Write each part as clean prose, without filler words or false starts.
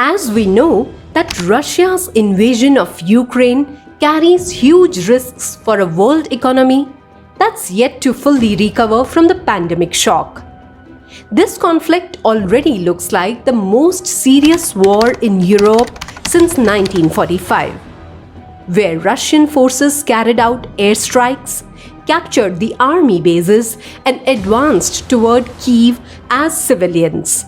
As we know that Russia's invasion of Ukraine carries huge risks for a world economy that's yet to fully recover from the pandemic shock. This conflict already looks like the most serious war in Europe since 1945, where Russian forces carried out airstrikes, captured the army bases, and advanced toward Kyiv as civilians.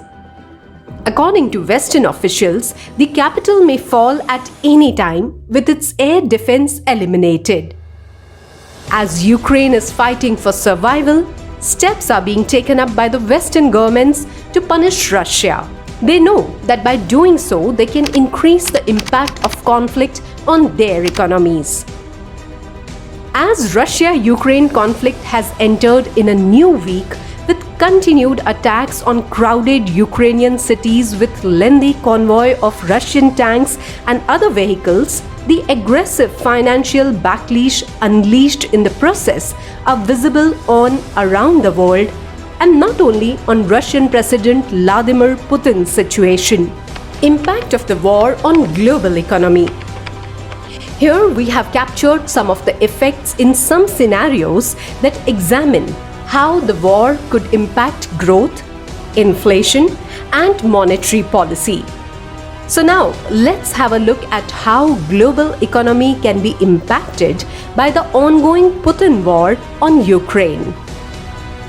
According to Western officials, the capital may fall at any time with its air defense eliminated. As Ukraine is fighting for survival, steps are being taken up by the Western governments to punish Russia. They know that by doing so, they can increase the impact of conflict on their economies. As Russia-Ukraine conflict has entered in a new week with continued attacks on crowded Ukrainian cities with lengthy convoy of Russian tanks and other vehicles, the aggressive financial backlash unleashed in the process are visible on around the world, and not only on Russian President Vladimir Putin's situation. Impact of the war on global economy. Here we have captured some of the effects in some scenarios that examine how the war could impact growth, inflation, and monetary policy. So now let's have a look at how global economy can be impacted by the ongoing Putin war on Ukraine.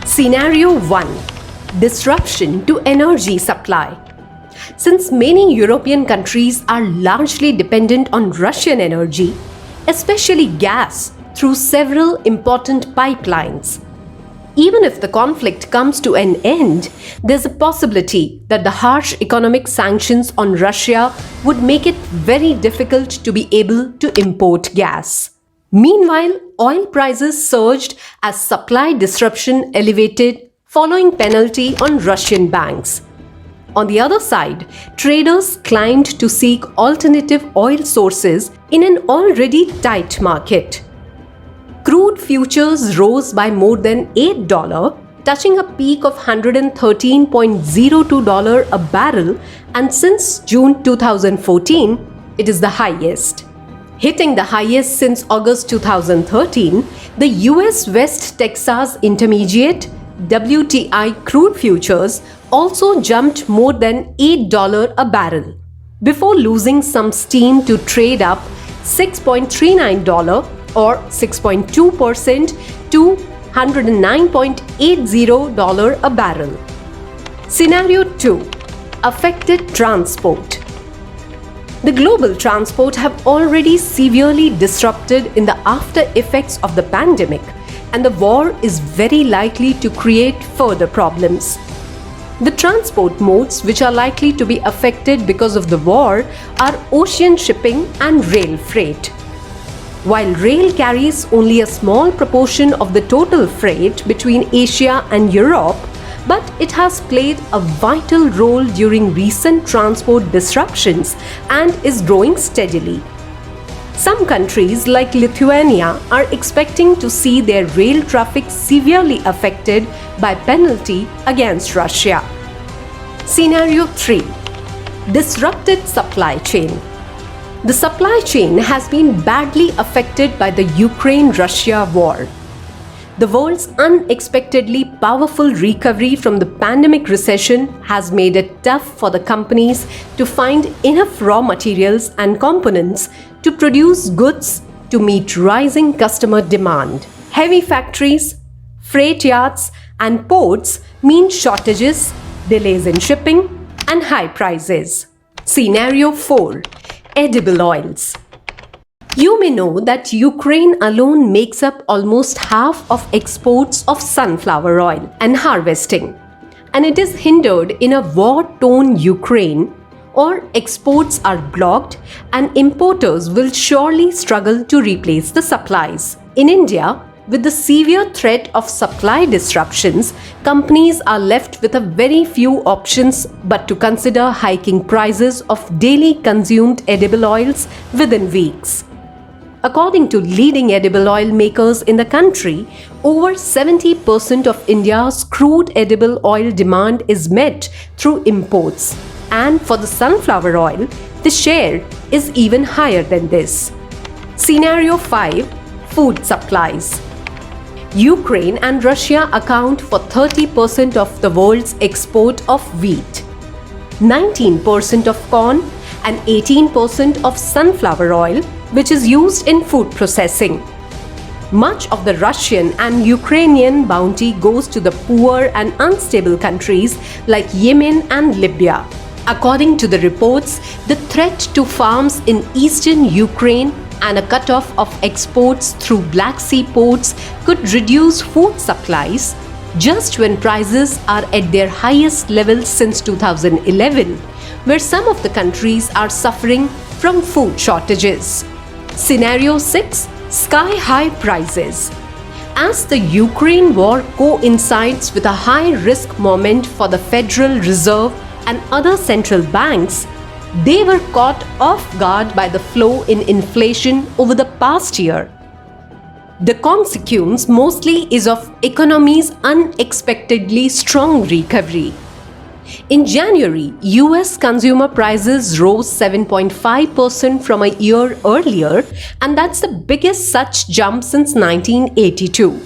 Scenario 1. Disruption to energy supply. Since many European countries are largely dependent on Russian energy, especially gas, through several important pipelines, even if the conflict comes to an end, there's a possibility that the harsh economic sanctions on Russia would make it very difficult to be able to import gas. Meanwhile, oil prices surged as supply disruption elevated following penalty on Russian banks. On the other side, traders climbed to seek alternative oil sources in an already tight market. Crude futures rose by more than $8, touching a peak of $113.02 a barrel, and since June 2014, it is the highest. Hitting the highest since August 2013, the US West Texas Intermediate WTI crude futures also jumped more than $8 a barrel, before losing some steam to trade up $6.39 or 6.2% to $109.80 a barrel. Scenario 2. Affected transport. The global transport have already severely disrupted in the after effects of the pandemic, and the war is very likely to create further problems. The transport modes which are likely to be affected because of the war are ocean shipping and rail freight. While rail carries only a small proportion of the total freight between Asia and Europe, but it has played a vital role during recent transport disruptions and is growing steadily. Some countries like Lithuania are expecting to see their rail traffic severely affected by penalty against Russia. Scenario 3. Disrupted supply chain. The supply chain has been badly affected by the Ukraine-Russia war. The world's unexpectedly powerful recovery from the pandemic recession has made it tough for the companies to find enough raw materials and components to produce goods to meet rising customer demand. Heavy factories, freight yards, and ports mean shortages, delays in shipping, and high prices. Scenario 4. Edible oils. You may know that Ukraine alone makes up almost half of exports of sunflower oil and harvesting, and it is hindered in a war-torn Ukraine, or exports are blocked and importers will surely struggle to replace the supplies. In India, with the severe threat of supply disruptions, companies are left with a very few options but to consider hiking prices of daily consumed edible oils within weeks. According to leading edible oil makers in the country, over 70% of India's crude edible oil demand is met through imports, And for the sunflower oil, the share is even higher than this. Scenario 5. Food supplies. Ukraine and Russia account for 30% of the world's export of wheat, 19% of corn, and 18% of sunflower oil, which is used in food processing. Much of the Russian and Ukrainian bounty goes to the poor and unstable countries like Yemen and Libya. According to the reports, the threat to farms in eastern Ukraine and a cutoff of exports through Black Sea ports could reduce food supplies just when prices are at their highest level since 2011, where some of the countries are suffering from food shortages. Scenario 6. Sky-high prices. As the Ukraine war coincides with a high-risk moment for the Federal Reserve and other central banks, they were caught off guard by the flow in inflation over the past year. The consequence mostly is of economy's unexpectedly strong recovery. In January, US consumer prices rose 7.5% from a year earlier, and that's the biggest such jump since 1982.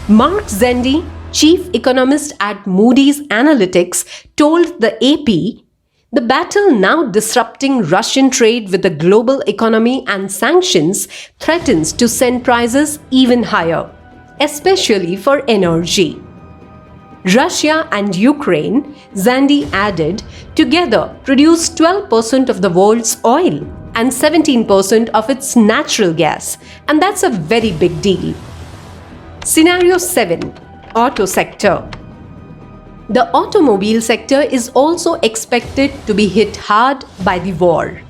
Mark Zandi, chief economist at Moody's Analytics, told the AP, "The battle now disrupting Russian trade with the global economy and sanctions threatens to send prices even higher, especially for energy." Russia and Ukraine, Zandi added, together produce 12% of the world's oil and 17% of its natural gas, and that's a very big deal. Scenario 7. Auto sector. The automobile sector is also expected to be hit hard by the war.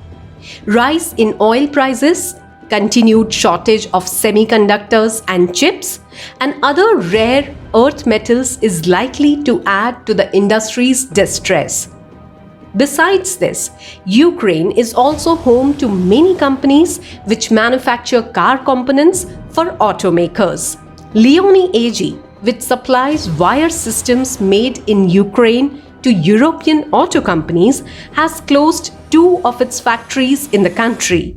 Rise in oil prices, continued shortage of semiconductors and chips, and other rare earth metals is likely to add to the industry's distress. Besides this, Ukraine is also home to many companies which manufacture car components for automakers. Leoni AG, which supplies wire systems made in Ukraine to European auto companies, has closed 2 of its factories in the country,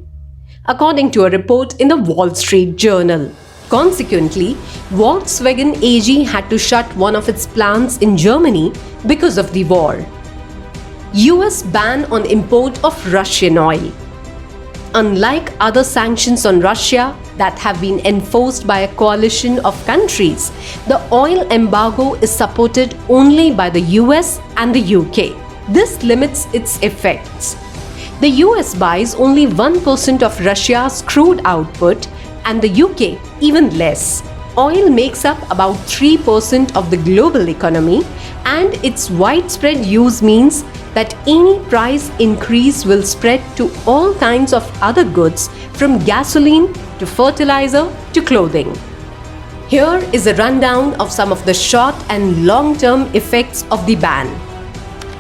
according to a report in the Wall Street Journal. Consequently, Volkswagen AG had to shut one of its plants in Germany because of the war. US ban on import of Russian oil. Unlike other sanctions on Russia that have been enforced by a coalition of countries, the oil embargo is supported only by the US and the UK. This limits its effects. The US buys only 1% of Russia's crude output and the UK even less. Oil makes up about 3% of the global economy, and its widespread use means that any price increase will spread to all kinds of other goods, from gasoline to fertilizer to clothing. Here is a rundown of some of the short and long-term effects of the ban.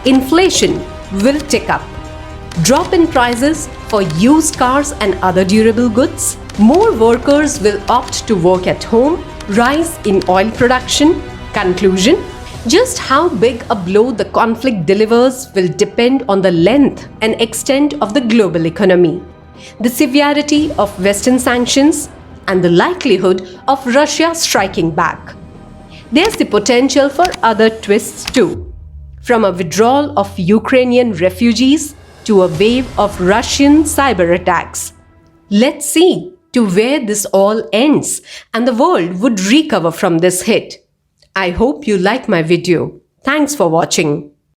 Inflation will tick up. Drop in prices for used cars and other durable goods. More workers will opt to work at home. Rise in oil production. Conclusion: just how big a blow the conflict delivers will depend on the length and extent of the global economy, the severity of Western sanctions, and the likelihood of Russia striking back. There's the potential for other twists too, from a withdrawal of Ukrainian refugees to a wave of Russian cyber attacks. Let's see to where this all ends and the world would recover from this hit. I hope you like my video. Thanks for watching.